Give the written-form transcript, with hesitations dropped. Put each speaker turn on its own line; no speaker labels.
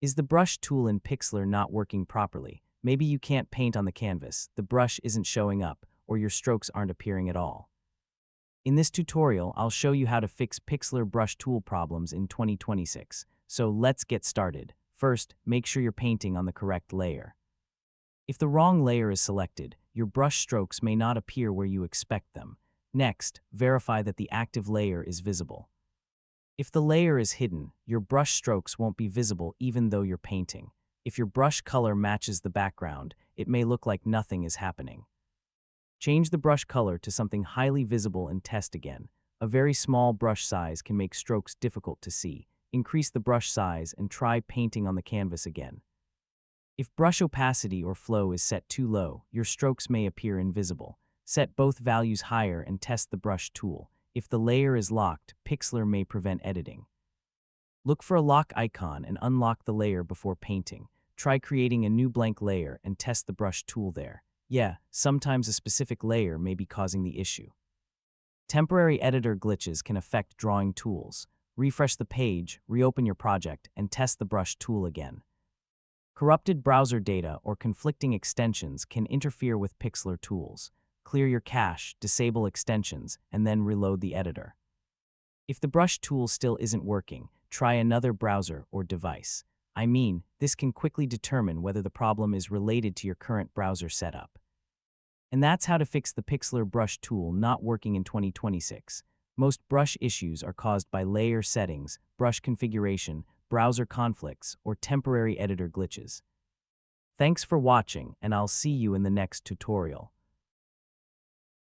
Is the brush tool in Pixlr not working properly? Maybe you can't paint on the canvas, the brush isn't showing up, or your strokes aren't appearing at all. In this tutorial, I'll show you how to fix Pixlr Brush Tool problems in 2026. So let's get started. First, make sure you're painting on the correct layer. If the wrong layer is selected, your brush strokes may not appear where you expect them. Next, verify that the active layer is visible. If the layer is hidden, your brush strokes won't be visible even though you're painting. If your brush color matches the background, it may look like nothing is happening. Change the brush color to something highly visible and test again. A very small brush size can make strokes difficult to see. Increase the brush size and try painting on the canvas again. If brush opacity or flow is set too low, your strokes may appear invisible. Set both values higher and test the brush tool. If the layer is locked, Pixlr may prevent editing. Look for a lock icon and unlock the layer before painting. Try creating a new blank layer and test the brush tool there. Yeah, sometimes a specific layer may be causing the issue. Temporary editor glitches can affect drawing tools. Refresh the page, reopen your project, and test the brush tool again. Corrupted browser data or conflicting extensions can interfere with Pixlr tools. Clear your cache, disable extensions, and then reload the editor. If the brush tool still isn't working, try another browser or device. This can quickly determine whether the problem is related to your current browser setup. And that's how to fix the Pixlr Brush Tool not working in 2026. Most brush issues are caused by layer settings, brush configuration, browser conflicts, or temporary editor glitches. Thanks for watching, and I'll see you in the next tutorial.